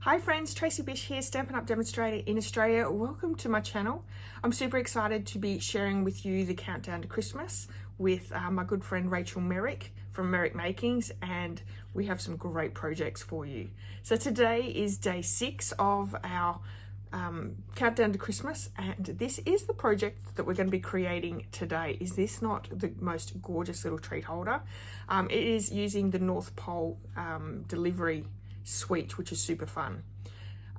Hi friends, Tracy Bish here, Stampin' Up! Demonstrator in Australia. Welcome to my channel. I'm super excited to be sharing with you the countdown to Christmas with my good friend Rachael Merrick from Merrick Makings, and we have some great projects for you. So today is day 6 of our countdown to Christmas, and this is the project that we're going to be creating today. Is this not the most gorgeous little treat holder? It is using the North Pole delivery suite, which is super fun.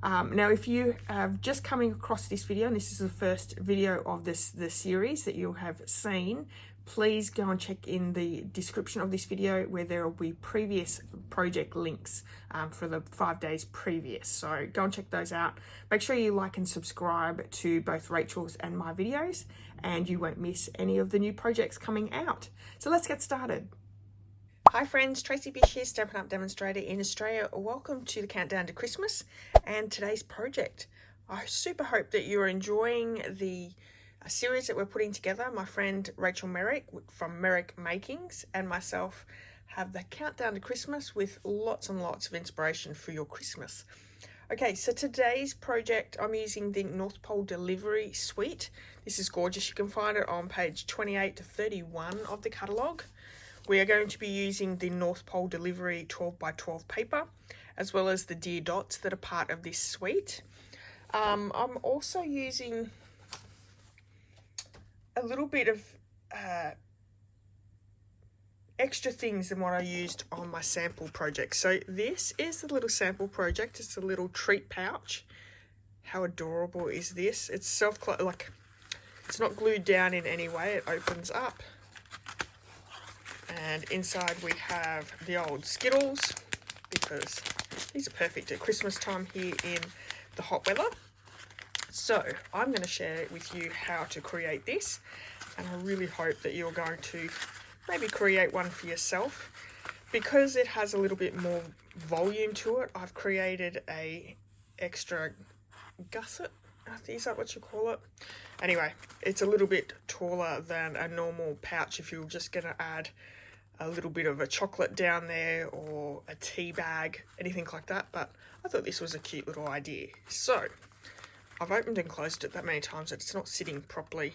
Now if you have just coming across this video and this is the first video of the series that you'll have seen, please go and check in the description of this video where there will be previous project links for the 5 days previous. So go and check those out. Make sure you like and subscribe to both Rachel's and my videos, and you won't miss any of the new projects coming out. So let's get started. Hi friends, Tracy Bish here, Stampin' Up! Demonstrator in Australia. Welcome to the countdown to Christmas and today's project. I super hope that you're enjoying the series that we're putting together. My friend Rachael Merrick from Merrick Makings and myself have the countdown to Christmas with lots and lots of inspiration for your Christmas. Okay, so today's project, I'm using the North Pole Delivery Suite. This is gorgeous. You can find it on page 28 to 31 of the catalogue. We are going to be using the North Pole Delivery 12 by 12 paper, as well as the deer dots that are part of this suite. I'm also using a little bit of extra things than what I used on my sample project. So this is the little sample project. It's a little treat pouch. How adorable is this? It's like it's not glued down in any way. It opens up. And inside we have the old Skittles, because these are perfect at Christmas time here in the hot weather. So I'm going to share with you how to create this, and I really hope that you're going to maybe create one for yourself. Because it has a little bit more volume to it, I've created a extra gusset. Is that what you call it? Anyway, it's a little bit taller than a normal pouch if you're just going to add a little bit of a chocolate down there or a tea bag, anything like that. But I thought this was a cute little idea. So I've opened and closed it that many times that it's not sitting properly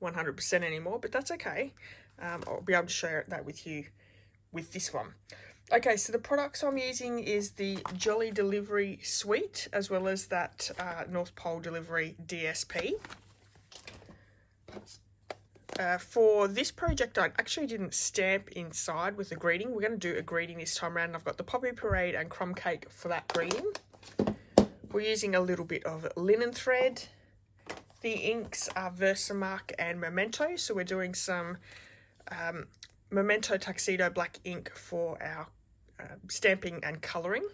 100% anymore, but that's okay. I'll be able to share that with you with this one. Okay, so the products I'm using is the Jolly Delivery Suite, as well as that North Pole Delivery DSP. For this project, I actually didn't stamp inside with a greeting. We're going to do a greeting this time around. I've got the Poppy Parade and Crumb Cake for that greeting. We're using a little bit of linen thread. The inks are Versamark and Memento, so we're doing some Memento Tuxedo black ink for our stamping and colouring.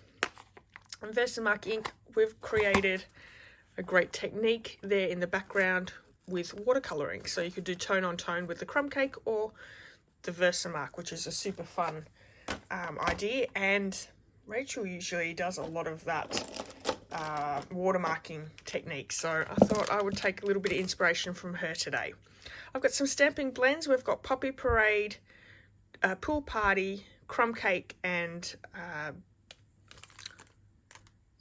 And Versamark ink, we've created a great technique there in the background with watercolouring. So you could do tone on tone with the crumb cake or the Versamark, which is a super fun idea. And Rachel usually does a lot of that watermarking technique. So I thought I would take a little bit of inspiration from her today. I've got some stamping blends. We've got Poppy Parade, Pool Party, Crumb Cake, and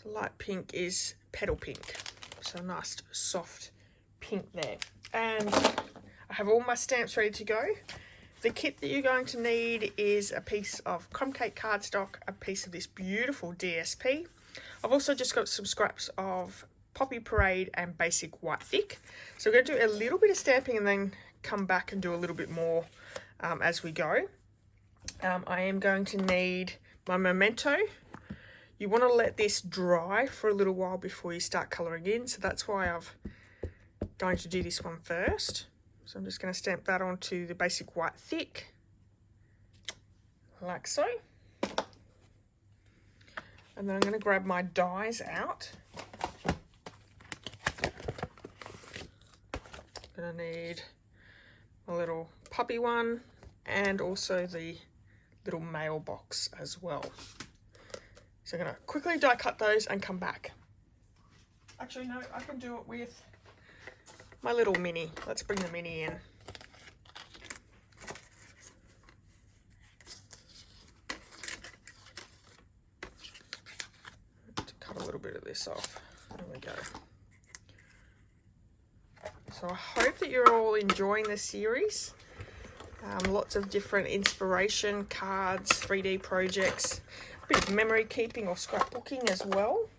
the light pink is Petal Pink. So a nice soft pink there. And I have all my stamps ready to go. The kit that you're going to need is a piece of crumb cake cardstock, a piece of this beautiful DSP. I've also just got some scraps of Poppy Parade and basic white thick. So we're going to do a little bit of stamping and then come back and do a little bit more as we go. I am going to need my Memento. You want to let this dry for a little while before you start colouring in, so that's why I'm going to do this one first. So I'm just going to stamp that onto the basic white thick, like so. And then I'm going to grab my dies out. I'm going to need a little puppy one and also the little mailbox as well. So I'm going to quickly die cut those and come back. Actually, no, I can do it with my little mini. Let's bring the mini in. To cut a little this off. There we go. So I hope that you're all enjoying this series. Lots of different inspiration cards, 3D projects, a bit of memory keeping or scrapbooking as well,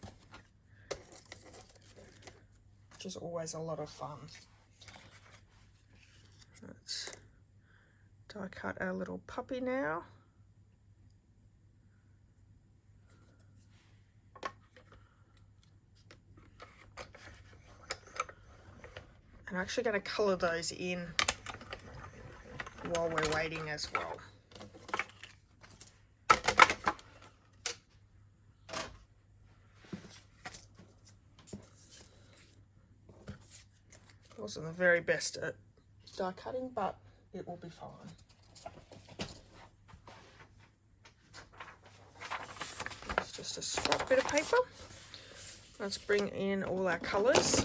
which is always a lot of fun. Let's die cut our little puppy now. I'm actually going to colour those in while we're waiting as well. Wasn't the very best at die cutting, but it will be fine. It's just a scrap bit of paper. Let's bring in all our colours.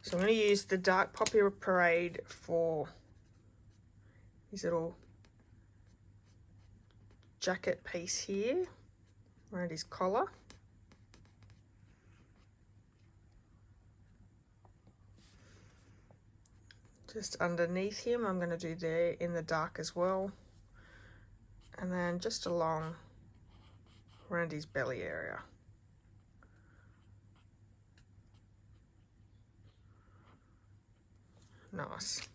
So I'm going to use the Dark Poppy Parade for his little jacket piece here around his collar. Just underneath him, I'm going to do there in the dark as well. And then just along around his belly area. Nice.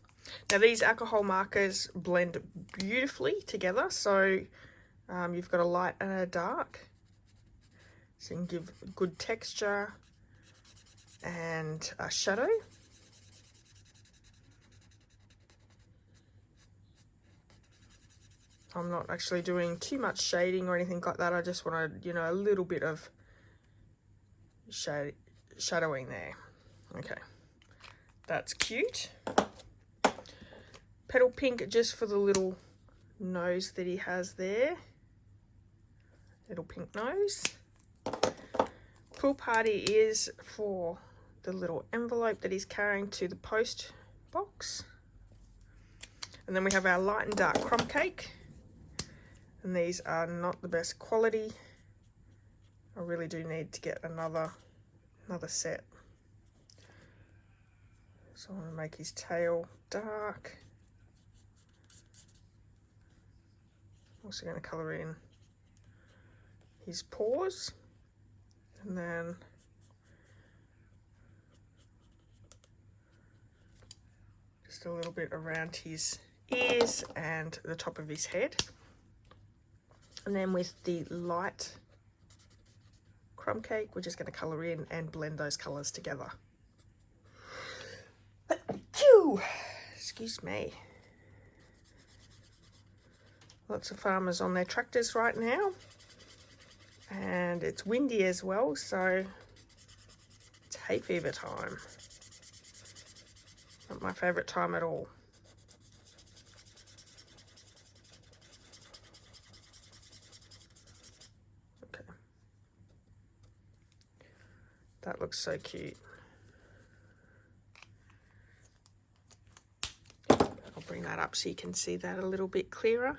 Now these alcohol markers blend beautifully together, so you've got a light and a dark, so you can give good texture and a shadow. I'm not actually doing too much shading or anything like that. I just want to, you know, a little bit of shadowing there. Okay. That's cute. Petal pink just for the little nose that he has there. Little pink nose. Pool party is for the little envelope that he's carrying to the post box. And then we have our light and dark crumb cake. And these are not the best quality. I really do need to get another set. So I want to make his tail dark. Also going to colour in his paws. And then just a little bit around his ears and the top of his head. And then with the light crumb cake, we're just going to colour in and blend those colours together. Excuse me. Lots of farmers on their tractors right now, and it's windy as well, so it's hay fever time. Not my favourite time at all. Okay, that looks so cute. Bring that up so you can see that a little bit clearer.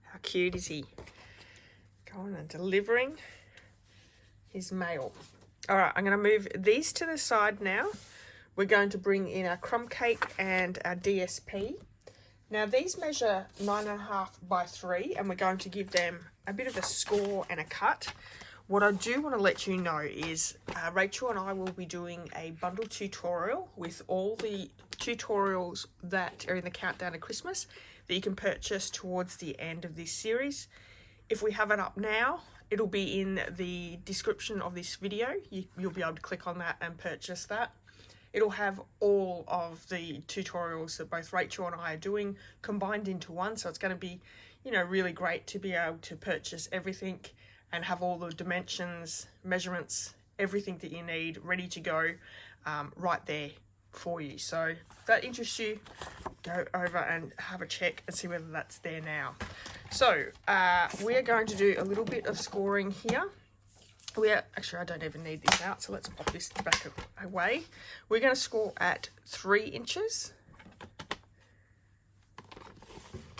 How cute is he? Going and delivering his mail. All right, I'm going to move these to the side now. We're going to bring in our crumb cake and our DSP. Now these measure 9.5 by 3, and we're going to give them a bit of a score and a cut. What I do want to let you know is Rachel and I will be doing a bundle tutorial with all the tutorials that are in the countdown to Christmas that you can purchase towards the end of this series. If we have it up now, it'll be in the description of this video. You'll be able to click on that and purchase that. It'll have all of the tutorials that both Rachel and I are doing combined into one, so it's going to be, you know, really great to be able to purchase everything and have all the dimensions, measurements, everything that you need ready to go right there for you. So if that interests you, go over and have a check and see whether that's there now. So we are going to do a little bit of scoring here. Actually, I don't even need this out, so let's pop this back away. We're going to score at 3 inches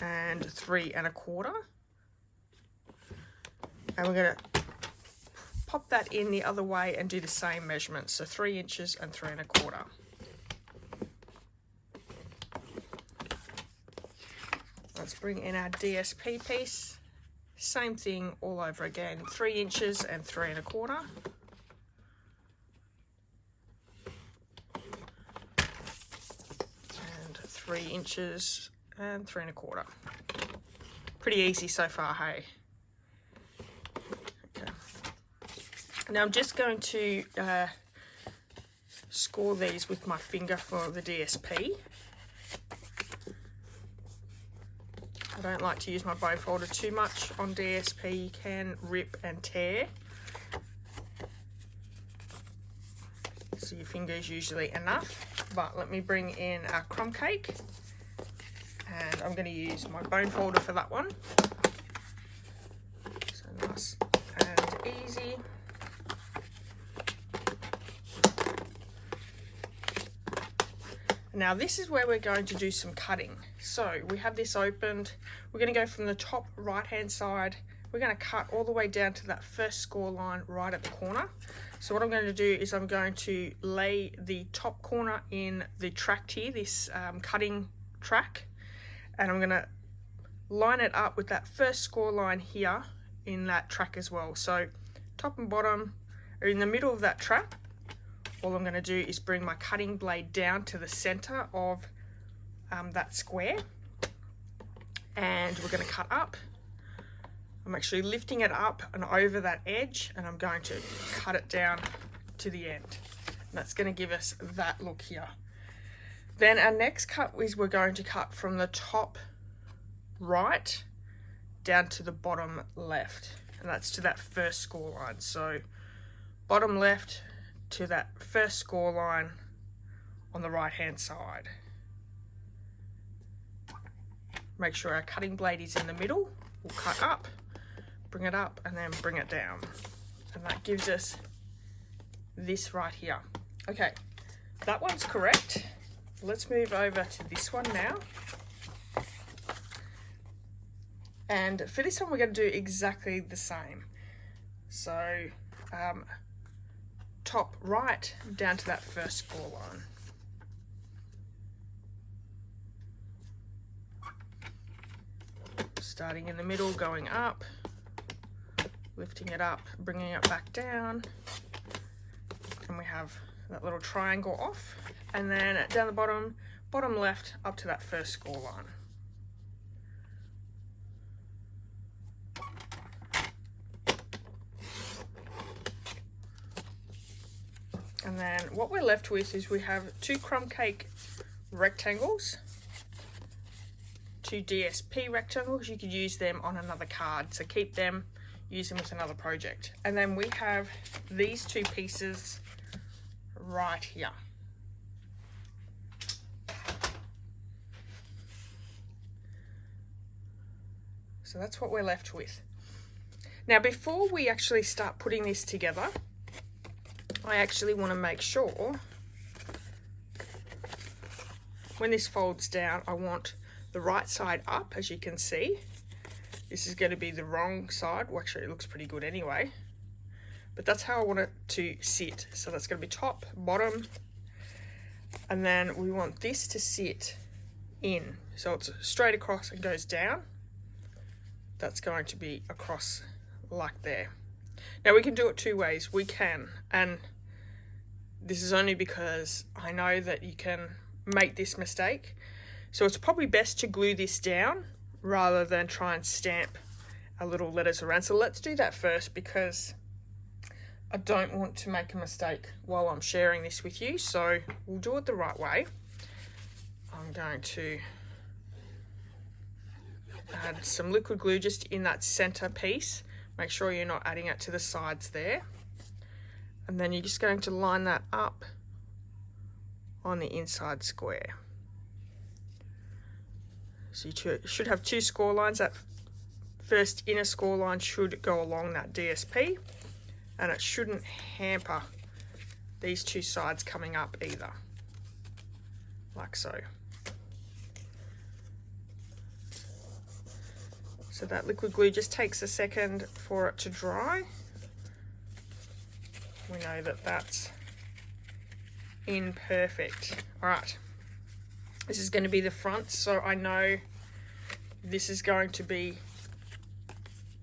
and 3 1/4. And we're going to pop that in the other way and do the same measurements. So 3 inches and 3 1/4. Let's bring in our DSP piece. Same thing all over again. 3 inches and 3 1/4. And 3 inches and 3 1/4. Pretty easy so far, hey? Okay. Now I'm just going to score these with my finger for the DSP. I don't like to use my bone folder too much on DSP. You can rip and tear. So your finger is usually enough. But let me bring in our crumb cake. And I'm going to use my bone folder for that one. So nice and easy. Now this is where we're going to do some cutting. So we have this opened. We're going to go from the top right hand side. We're going to cut all the way down to that first score line right at the corner. So what I'm going to do is I'm going to lay the top corner in the track here, this cutting track. And I'm going to line it up with that first score line here in that track as well. So top and bottom are in the middle of that track. All I'm going to do is bring my cutting blade down to the center of that square, and we're going to cut up. I'm actually lifting it up and over that edge, and I'm going to cut it down to the end. And that's going to give us that look here. Then our next cut is we're going to cut from the top right down to the bottom left, and that's to that first score line. So bottom left to that first score line on the right hand side. Make sure our cutting blade is in the middle. We'll cut up, bring it up, and then bring it down. And that gives us this right here. Okay, that one's correct. Let's move over to this one now. And for this one, we're going to do exactly the same. So top right down to that first score line. Starting in the middle, going up, lifting it up, bringing it back down, and we have that little triangle off, and then down the bottom, bottom left up to that first score line. And then what we're left with is we have 2 crumb cake rectangles, 2 DSP rectangles. You could use them on another card, so keep them, use them with another project. And then we have these 2 pieces right here. So that's what we're left with. Now before we actually start putting this together, I actually want to make sure when this folds down, I want the right side up, as you can see. This is going to be the wrong side. Well, actually, it looks pretty good anyway. But that's how I want it to sit. So that's going to be top, bottom. And then we want this to sit in. So it's straight across and goes down. That's going to be across like there. Now we can do it 2 ways. We can, and this is only because I know that you can make this mistake. So it's probably best to glue this down rather than try and stamp our little letters around. So let's do that first, because I don't want to make a mistake while I'm sharing this with you. So we'll do it the right way. I'm going to add some liquid glue just in that center piece. Make sure you're not adding it to the sides there. And then you're just going to line that up on the inside square. So you should have 2 score lines. That first inner score line should go along that DSP, and it shouldn't hamper these 2 sides coming up either, like so. So that liquid glue just takes a second for it to dry. We know that that's in perfect. All right, this is going to be the front, so I know this is going to be,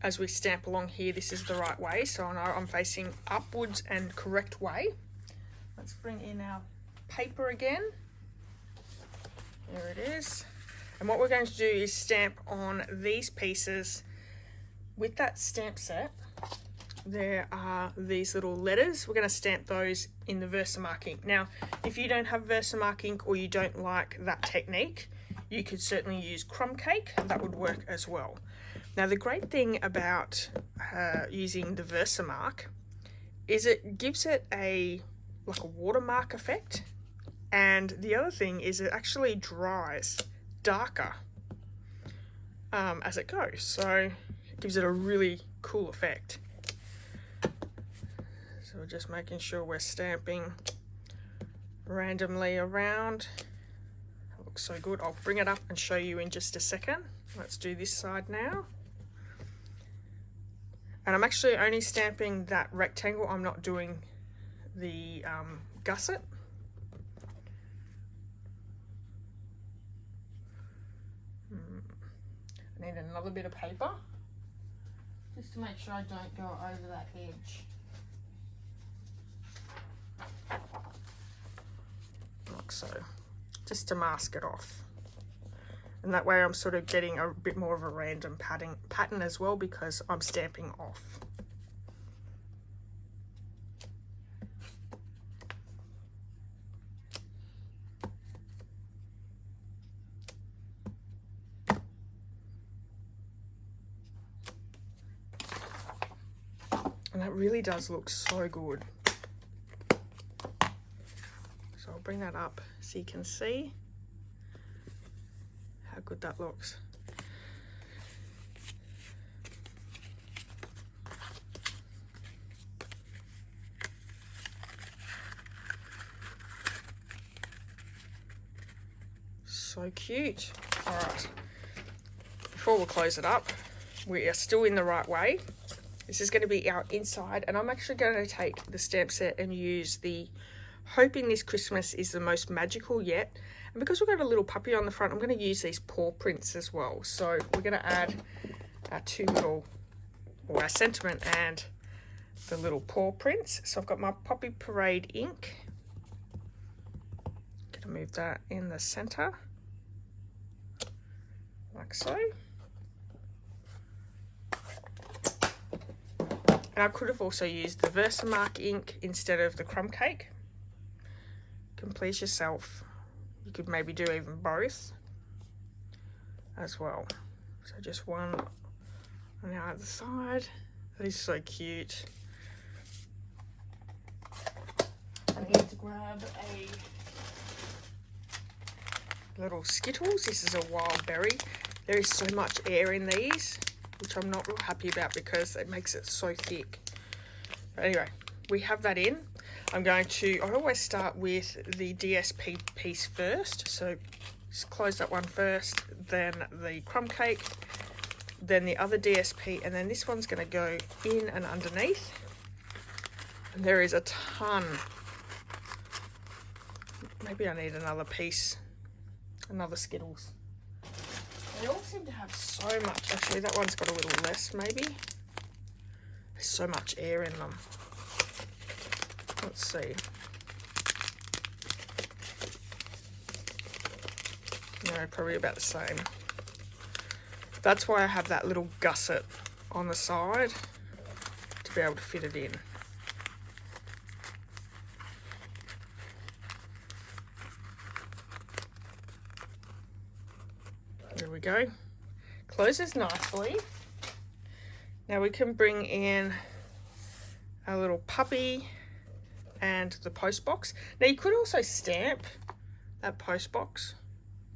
as we stamp along here, this is the right way, so I know I'm facing upwards and correct way. Let's bring in our paper again. There it is. And what we're going to do is stamp on these pieces with that stamp set. There are these little letters. We're going to stamp those in the Versamark ink. Now, if you don't have Versamark ink or you don't like that technique, you could certainly use crumb cake. That would work as well. Now, the great thing about using the Versamark is it gives it like a watermark effect. And the other thing is it actually dries darker as it goes. So it gives it a really cool effect. So we're just making sure we're stamping randomly around. That looks so good. I'll bring it up and show you in just a second. Let's do this side now. And I'm actually only stamping that rectangle. I'm not doing the gusset. I need another bit of paper just to make sure I don't go over that edge. Like so, just to mask it off. And that way I'm sort of getting a bit more of a random pattern as well, because I'm stamping off. And that really does look so good. So I'll bring that up so you can see how good that looks. So cute. All right, before we close it up, we are still in the right way. This is going to be our inside, and I'm actually going to take the stamp set and use the Hoping This Christmas is the Most Magical Yet. And because we've got a little puppy on the front, I'm going to use these paw prints as well. So we're going to add our two little, or our sentiment and the little paw prints. So I've got my Poppy Parade ink. Going to move that in the center, like so. And I could have also used the Versamark ink instead of the crumb cake. You can please yourself. You could maybe do even both as well. So just one on the other side. That is so cute. I need to grab a little Skittles. This is a wild berry. There is so much air in these, which I'm not real happy about because it makes it so thick. But anyway, we have that in. I always start with the DSP piece first. So just close that one first, then the crumb cake, then the other DSP, and then this one's going to go in and underneath. And there is a ton. Maybe I need another piece, another Skittles. They all seem to have so much. Actually, that one's got a little less, maybe. There's so much air in them. Let's see. No, probably about the same. That's why I have that little gusset on the side to be able to fit it in. There we go. Closes nicely. Now we can bring in our little puppy and the post box. Now you could also stamp that post box.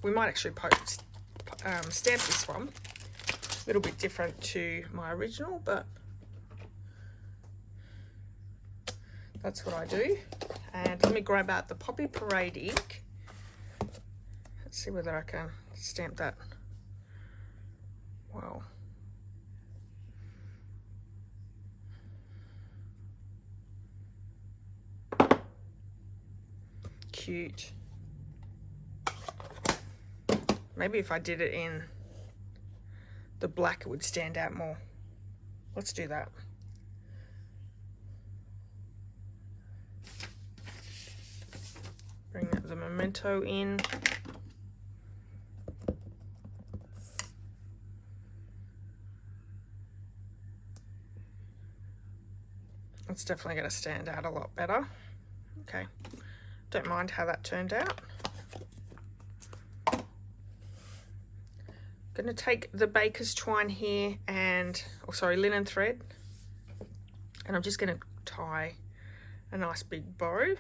We might actually stamp this one. A little bit different to my original, but that's what I do. And let me grab out the Poppy Parade ink. Let's see whether I can stamp that well. cute. Maybe if I did it in the black, it would stand out more. Let's do that. Bring the memento in. It's definitely going to stand out a lot better. Okay, don't mind how that turned out. Going to take the baker's twine here and, linen thread, and I'm just going to tie a nice big bow.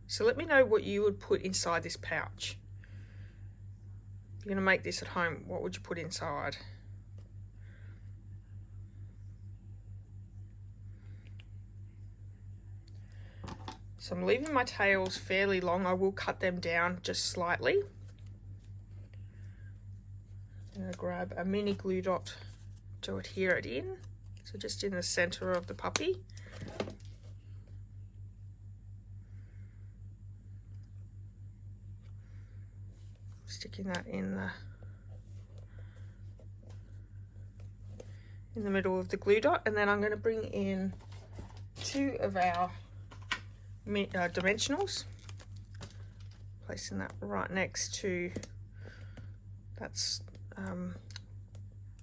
So let me know what you would put inside this pouch. If you're going to make this at home, what would you put inside? So I'm leaving my tails fairly long. I will cut them down just slightly. I'm going to grab a mini glue dot to adhere it in. So just in the center of the puppy. Sticking that in the middle of the glue dot, and then I'm going to bring in 2 of our dimensionals, placing that right next to that's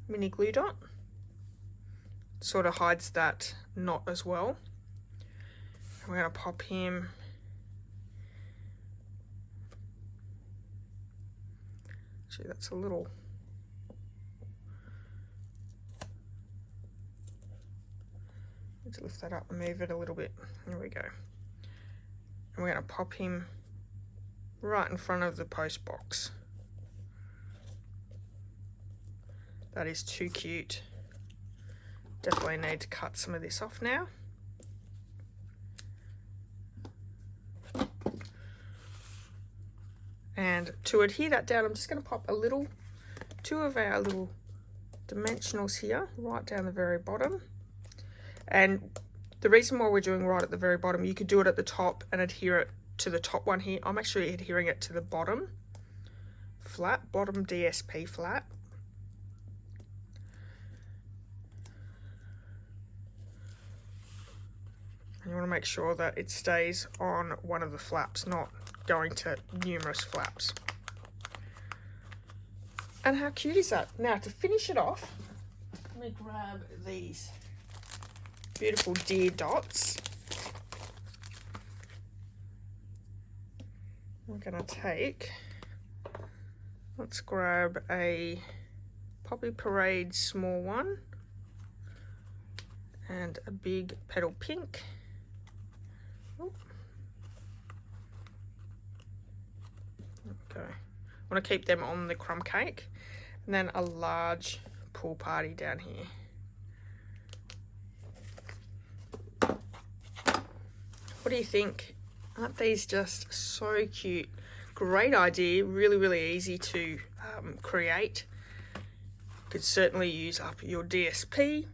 mini glue dot. Sort of hides that knot as well. And we're going to pop him actually, that's a little need to lift that up and move it a little bit. There we go. And we're going to pop him right in front of the post box. That is too cute. Definitely need to cut some of this off now. And to adhere that down, I'm just going to pop 2 of our little dimensionals here, right down the very bottom. And the reason why we're doing right at the very bottom, you could do it at the top and adhere it to the top one here. I'm actually adhering it to the bottom flat, bottom DSP flat. And you want to make sure that it stays on one of the flaps, not going to numerous flaps. And how cute is that? Now to finish it off, let me grab these beautiful deer dots. We're going to take, let's grab a Poppy Parade small one and a big petal pink. Okay, I want to keep them on the crumb cake, and then a large pool party down here. What do you think? Aren't these just so cute? Great idea, really, really easy to create. Could certainly use up your DSP.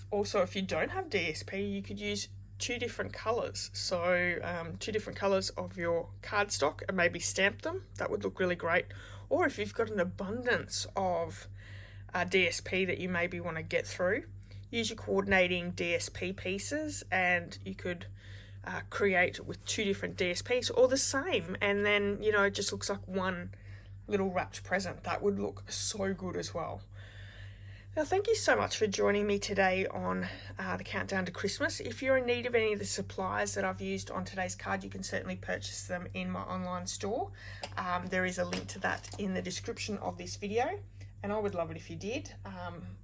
Also, if you don't have DSP, you could use 2 different colors. So 2 different colors of your cardstock and maybe stamp them. That would look really great. Or if you've got an abundance of DSP that you maybe want to get through, use your coordinating DSP pieces, and you could create with 2 different DSPs or the same, and then it just looks like one little wrapped present. That would look so good as well. Now, thank you so much for joining me today on the countdown to Christmas. If you're in need of any of the supplies that I've used on today's card, you can certainly purchase them in my online store. There is a link to that in the description of this video, and I would love it if you did.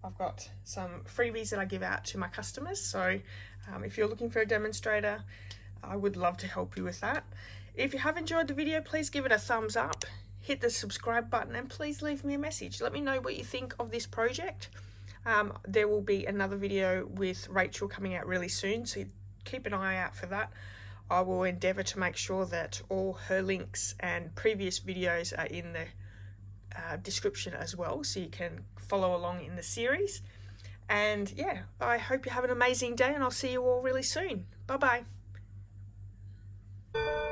I've got some freebies that I give out to my customers, so if you're looking for a demonstrator, I would love to help you with that. If you have enjoyed the video, please give it a thumbs up. Hit the subscribe button, and please leave me a message. Let me know what you think of this project. There will be another video with Rachel coming out really soon, so keep an eye out for that. I will endeavour to make sure that all her links and previous videos are in the description as well, so you can follow along in the series. And yeah, I hope you have an amazing day, and I'll see you all really soon. Bye bye.